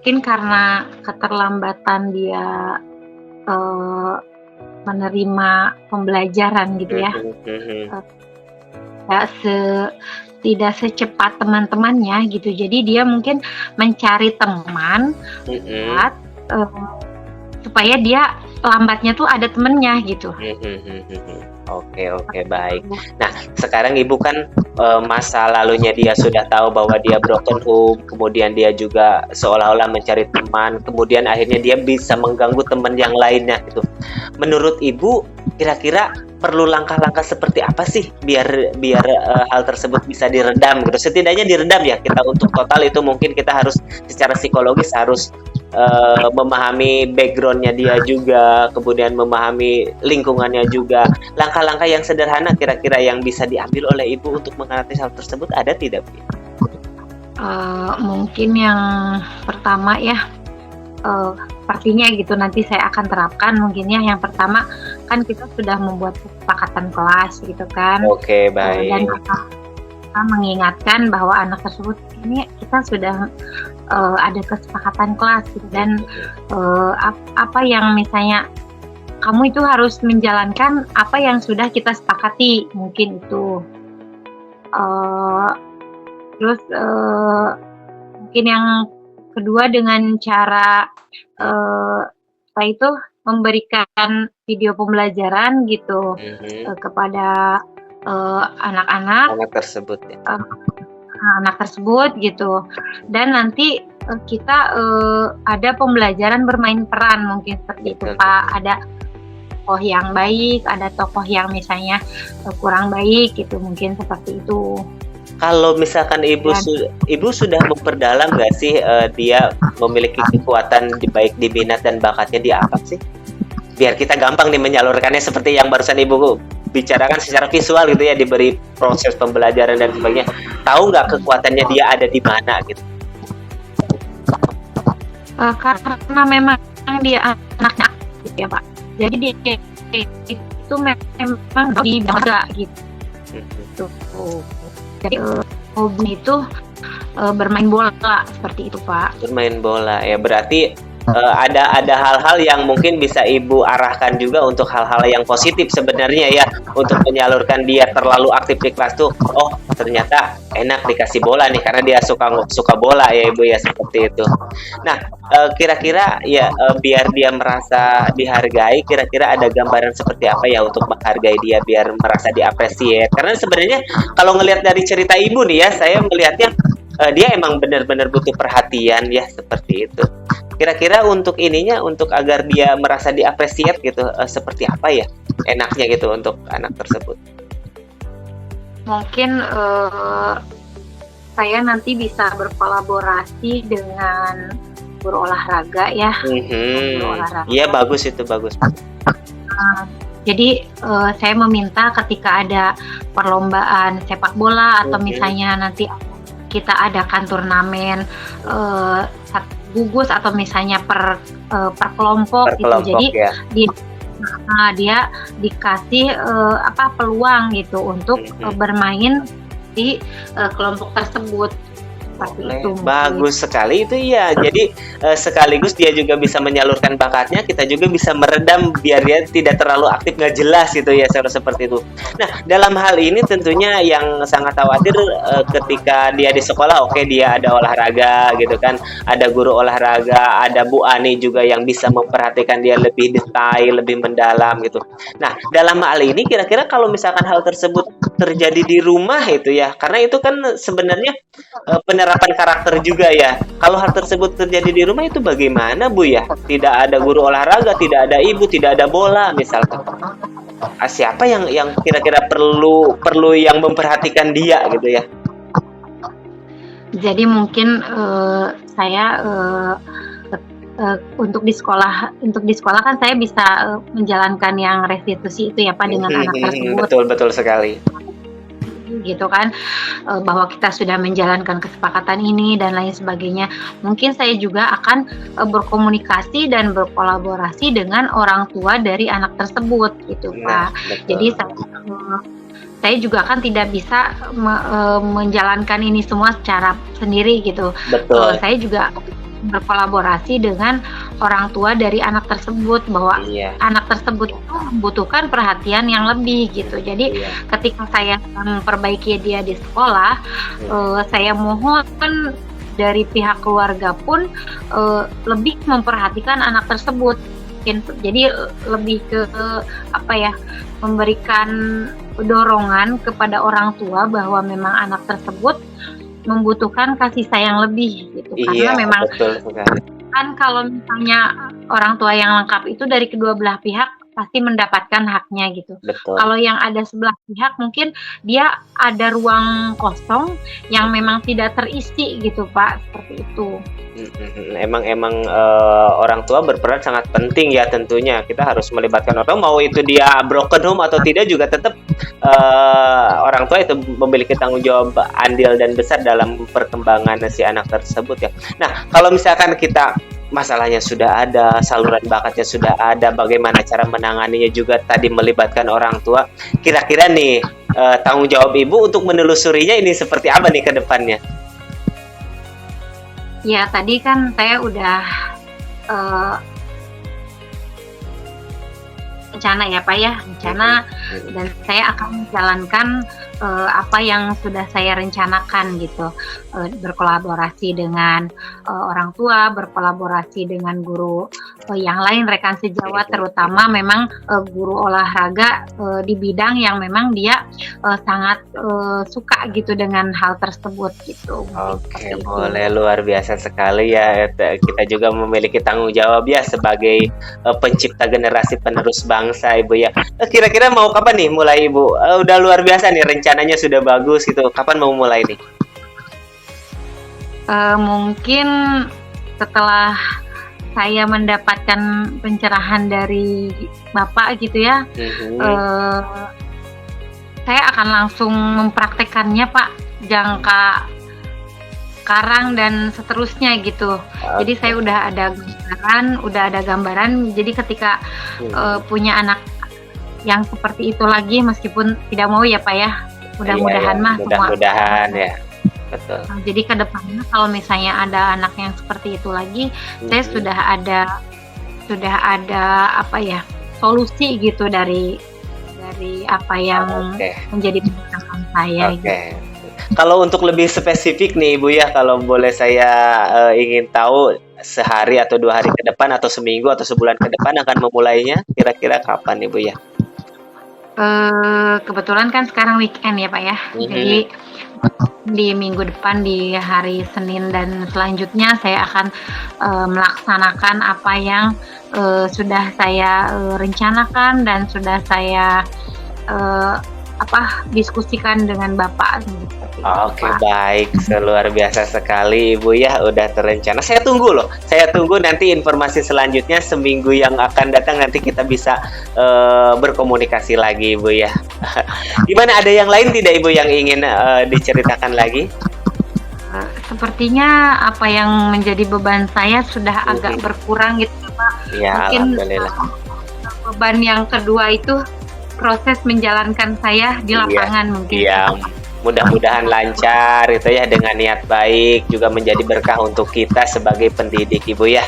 Mungkin karena keterlambatan dia menerima pembelajaran gitu ya. Tidak secepat teman-temannya gitu. Jadi dia mungkin mencari teman buat supaya dia lambatnya tuh ada temennya gitu. Oke, baik. Nah, sekarang Ibu kan masa lalunya dia sudah tahu bahwa dia broken home, kemudian dia juga seolah-olah mencari teman, kemudian akhirnya dia bisa mengganggu teman yang lainnya gitu. Menurut Ibu, kira-kira perlu langkah-langkah seperti apa sih biar hal tersebut bisa diredam gitu? Setidaknya diredam ya. Kita untuk total itu mungkin kita harus secara psikologis harus memahami backgroundnya dia juga, kemudian memahami lingkungannya juga. Langkah-langkah yang sederhana kira-kira yang bisa diambil oleh Ibu untuk mengatasi hal tersebut ada tidak, Bu? Mungkin yang pertama ya, pastinya gitu nanti saya akan terapkan mungkin ya. Yang pertama kan kita sudah membuat kesepakatan kelas gitu kan. Oke, baik. Dan kita mengingatkan bahwa anak tersebut ini kita sudah ada kesepakatan kelas gitu. Dan apa yang misalnya kamu itu harus menjalankan apa yang sudah kita sepakati, mungkin itu. Terus mungkin yang kedua dengan cara apa itu memberikan video pembelajaran gitu kepada anak-anak tersebut ya. Anak tersebut gitu. Dan nanti kita ada pembelajaran bermain peran mungkin seperti itu Pak. Ada tokoh yang baik, ada tokoh yang misalnya kurang baik gitu, mungkin seperti itu. Kalau misalkan Ibu sudah memperdalam nggak sih dia memiliki kekuatan baik di minat dan bakatnya di apa sih? Biar kita gampang nih menyalurkannya seperti yang barusan Ibu bicarakan secara visual gitu ya, diberi proses pembelajaran dan sebagainya. Tahu nggak kekuatannya dia ada di mana gitu? Karena memang dia anaknya aktif ya Pak. Jadi dia itu memang di bangga gitu. Jadi hobi itu bermain bola seperti itu Pak. Bermain bola ya, berarti ada hal-hal yang mungkin bisa Ibu arahkan juga untuk hal-hal yang positif sebenarnya ya, untuk menyalurkan dia terlalu aktif di kelas tuh. Oh ternyata enak dikasih bola nih karena dia suka bola ya Ibu ya, seperti itu. Nah kira-kira ya biar dia merasa dihargai, kira-kira ada gambaran seperti apa ya untuk menghargai dia biar merasa diapresiasi? Karena sebenarnya kalau ngelihat dari cerita Ibu nih ya, saya melihatnya dia emang benar-benar butuh perhatian ya seperti itu. Kira-kira untuk ininya, untuk agar dia merasa diapresiat gitu, seperti apa ya enaknya gitu untuk anak tersebut? Mungkin saya nanti bisa berkolaborasi dengan guru olahraga ya. Guru olahraga. Iya, bagus itu, bagus. Jadi saya meminta ketika ada perlombaan sepak bola atau misalnya nanti kita adakan turnamen gugus atau misalnya per kelompok gitu. Jadi ya. dia dikasih peluang gitu untuk bermain di kelompok tersebut. Itu bagus sekali itu ya. Jadi sekaligus dia juga bisa menyalurkan bakatnya, kita juga bisa meredam biar dia tidak terlalu aktif nggak jelas gitu ya, seperti itu. Nah, dalam hal ini tentunya yang sangat khawatir ketika dia di sekolah, oke, dia ada olahraga gitu kan, ada guru olahraga, ada Bu Ani juga yang bisa memperhatikan dia lebih detail, lebih mendalam gitu. Nah, dalam hal ini kira-kira kalau misalkan hal tersebut terjadi di rumah itu ya, karena itu kan sebenarnya penerapan karakter juga ya. Kalau hal tersebut terjadi di rumah itu bagaimana Bu ya? Tidak ada guru olahraga, tidak ada ibu, tidak ada bola misalkan. Siapa yang kira-kira perlu yang memperhatikan dia gitu ya? Jadi mungkin saya untuk di sekolah kan saya bisa menjalankan yang restitusi itu ya Pak dengan anak tersebut. Betul sekali. Gitu kan, bahwa kita sudah menjalankan kesepakatan ini dan lain sebagainya. Mungkin saya juga akan berkomunikasi dan berkolaborasi dengan orang tua dari anak tersebut gitu Pak. Jadi saya juga kan tidak bisa menjalankan ini semua secara sendiri gitu. Saya juga berkolaborasi dengan orang tua dari anak tersebut, bahwa anak tersebut itu membutuhkan perhatian yang lebih gitu. Jadi ketika saya memperbaiki dia di sekolah, saya mohon dari pihak keluarga pun lebih memperhatikan anak tersebut. Jadi lebih ke memberikan dorongan kepada orang tua bahwa memang anak tersebut membutuhkan kasih sayang lebih gitu. Karena memang kan kalau misalnya orang tua yang lengkap itu dari kedua belah pihak pasti mendapatkan haknya gitu. Kalau yang ada sebelah pihak mungkin dia ada ruang kosong yang memang tidak terisi gitu Pak, seperti itu. Emang orang tua berperan sangat penting ya, tentunya kita harus melibatkan orang tua, mau itu dia broken home atau tidak juga tetap orang tua itu memiliki tanggung jawab andil dan besar dalam perkembangan si anak tersebut ya. Nah, kalau misalkan kita masalahnya sudah ada, saluran bakatnya sudah ada, bagaimana cara menanganinya juga tadi melibatkan orang tua. Kira-kira nih tanggung jawab ibu untuk menelusurinya ini seperti apa nih ke depannya? Ya, tadi kan saya udah rencana ya Pak ya, rencana, dan saya akan menjalankan apa yang sudah saya rencanakan gitu, berkolaborasi dengan orang tua, berkolaborasi dengan guru yang lain, rekan sejawat, terutama memang guru olahraga di bidang yang memang dia sangat suka gitu dengan hal tersebut gitu. Oke, boleh, luar biasa sekali ya. Kita juga memiliki tanggung jawab ya sebagai pencipta generasi penerus bangsa Ibu ya. Kira-kira mau kapan nih mulai Ibu? Udah luar biasa nih, rencananya sudah bagus gitu. Kapan mau mulai nih? Mungkin setelah saya mendapatkan pencerahan dari Bapak gitu ya, saya akan langsung mempraktekannya Pak, jangka sekarang dan seterusnya gitu. Jadi saya udah ada gambaran. Jadi ketika punya anak yang seperti itu lagi, meskipun tidak mau ya Pak ya, mudah-mudahan mudah-mudahan ya. Betul. Jadi ke depannya kalau misalnya ada anak yang seperti itu lagi, saya sudah ada apa ya, solusi gitu dari apa yang menjadi permasalahan saya. Gitu. Kalau untuk lebih spesifik nih Ibu ya, kalau boleh saya ingin tahu sehari atau 2 hari ke depan atau seminggu atau sebulan ke depan akan memulainya, kira-kira kapan Ibu ya? Kebetulan kan sekarang weekend ya Pak ya, jadi Mhm. di minggu depan di hari Senin dan selanjutnya saya akan melaksanakan apa yang sudah saya rencanakan dan sudah saya diskusikan dengan Bapak seperti itu, Oke, Pak. baik. Luar biasa sekali Ibu ya, udah terencana. Saya tunggu loh. Saya tunggu nanti informasi selanjutnya seminggu yang akan datang nanti kita bisa berkomunikasi lagi Ibu ya. Gimana, ada yang lain tidak Ibu yang ingin diceritakan lagi? Sepertinya apa yang menjadi beban saya sudah agak Mhm. berkurang gitu Pak. Ya, Mungkin alhamdulillah. beban yang kedua itu proses menjalankan saya di Iya. lapangan mungkin. Iya, mudah-mudahan lancar itu ya dengan niat baik juga menjadi berkah untuk kita sebagai pendidik Ibu ya.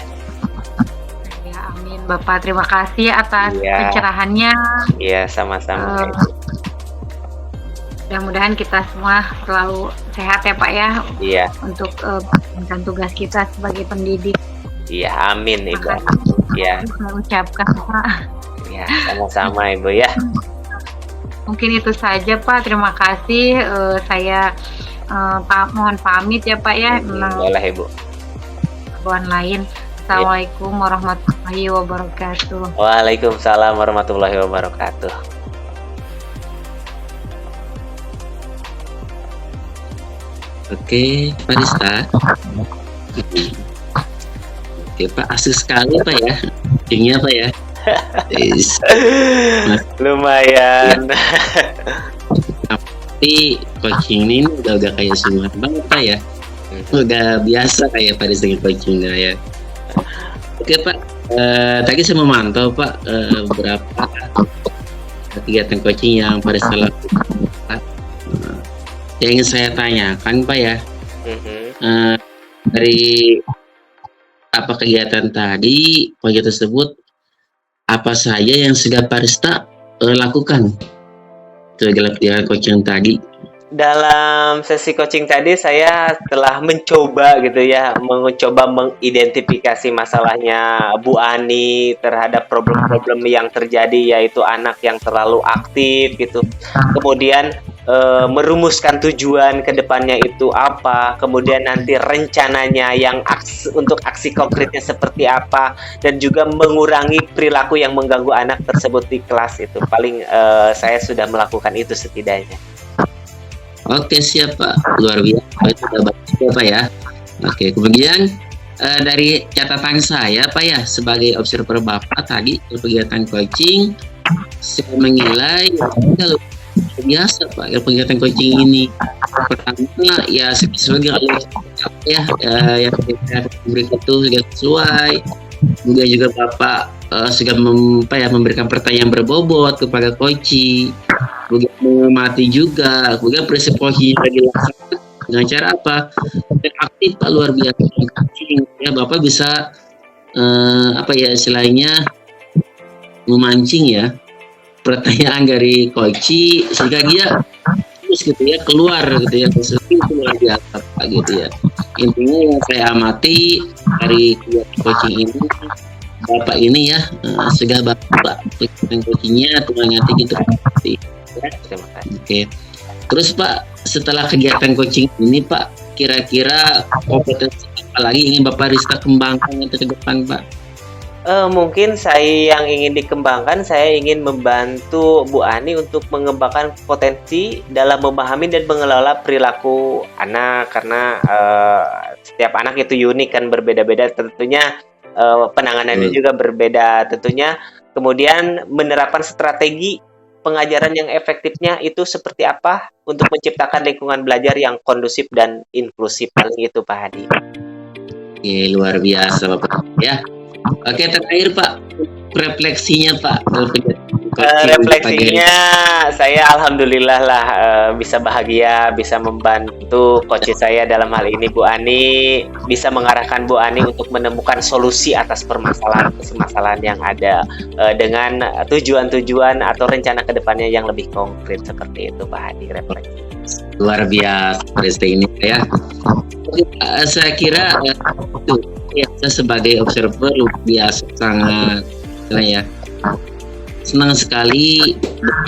Ya, amin Bapak. Terima kasih atas Iya. pencerahannya. Iya, sama-sama Eh, Ibu. Mudah-mudahan kita semua selalu sehat ya Pak ya Iya. untuk menjalankan tugas kita sebagai pendidik. Iya, amin Ibu. Makasih Iya. saya ucapkan Pak. Ya, sama-sama Ibu ya. Mungkin itu saja Pak. Terima kasih. Saya mohon pamit ya Pak ya. Boleh Ibu. Keperluan lain. Assalamualaikum warahmatullahi wabarakatuh. Waalaikumsalam warahmatullahi wabarakatuh. Oke, Pak Rista. Oke, Pak, asik sekali Pak ya. Coachingnya Pak ya. Yes. Lumayan. Tapi coaching ini udah kayak semua banget Pak ya. Udah biasa kayak Pak Rista coachingnya ya. Oke Pak, tadi saya memantau Pak beberapa kegiatan coaching yang Pak Rista lakukan. Yang ingin saya tanyakan Pak ya, Mhm. dari apa kegiatan tadi, kegiatan tersebut apa saja yang sudah Pak Rista lakukan dalam kegiatan coaching tadi? Dalam sesi coaching tadi saya telah mencoba gitu ya, mencoba mengidentifikasi masalahnya Bu Ani terhadap problem-problem yang terjadi, yaitu anak yang terlalu aktif gitu. Kemudian merumuskan tujuan ke depannya itu apa, kemudian nanti rencananya yang untuk aksi konkretnya seperti apa, dan juga mengurangi perilaku yang mengganggu anak tersebut di kelas itu. Paling saya sudah melakukan itu setidaknya. Oke, siap Pak, luar biasa, itu udah bagus ya Pak ya. Oke, kemudian dari catatan saya Pak ya, sebagai observer Bapak tadi kegiatan coaching, saya menilai ya, biasa Pak ya kegiatan coaching ini. Pertama ya sebagai ya yang kita berikan itu sudah sesuai. Kemudian juga Bapak sudah memberikan pertanyaan berbobot kepada coaching, kemudian mengamati juga, kemudian prinsip coaching yang dilaksanakan dengan cara apa? Dan aktif Pak, luar biasa coaching ya. Bapak bisa istilahnya memancing ya pertanyaan dari coaching sehingga dia terus gitu ya keluar gitu ya, itu luar biasa Pak gitu ya. Intinya yang saya amati dari coaching ini, Bapak ini ya sudah Bapak coachingnya ternyata gitu ya. Terima kasih. Oke. Terus Pak, setelah kegiatan coaching ini Pak, kira-kira kompetensi apa lagi ingin Bapak Rista kembangkan untuk ke depan Pak? Mungkin saya yang ingin dikembangkan, saya ingin membantu Bu Ani untuk mengembangkan potensi dalam memahami dan mengelola perilaku anak, karena setiap anak itu unik kan, berbeda-beda tentunya, penanganannya juga berbeda tentunya. Kemudian menerapkan strategi pengajaran yang efektifnya itu seperti apa untuk menciptakan lingkungan belajar yang kondusif dan inklusif, paling itu Pak Hadi. Oke, luar biasa Bapak ya. Oke, terakhir Pak, refleksinya Pak. Refleksinya saya alhamdulillah lah bisa bahagia, bisa membantu coach saya dalam hal ini Bu Ani, bisa mengarahkan Bu Ani untuk menemukan solusi atas permasalahan yang ada dengan tujuan-tujuan atau rencana kedepannya yang lebih konkret, seperti itu Pak Hadi refleksi. Luar biasa Rista ini ya. Saya kira ya, saya sebagai observer luar biasa sangat ya senang sekali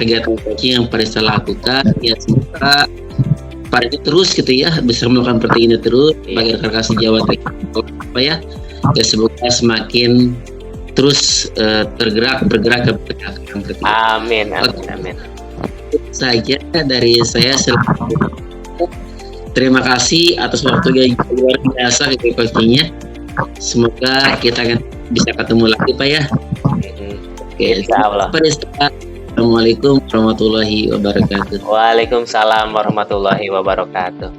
kegiatan coaching yang Pak Resta lakukan. Ya semoga Pak Resta terus gitu ya bisa melakukan seperti ini terus bagi rekan-rekan sejawat apa ya. Ya semoga semakin terus bergerak ke belakang. Amin, amin, amin. Saja dari saya. Terima kasih atas waktunya yang luar biasa ke coachingnya. Semoga kita akan bisa ketemu lagi Pak ya. Oke, Insya Allah. Assalamualaikum warahmatullahi wabarakatuh. Waalaikumsalam warahmatullahi wabarakatuh.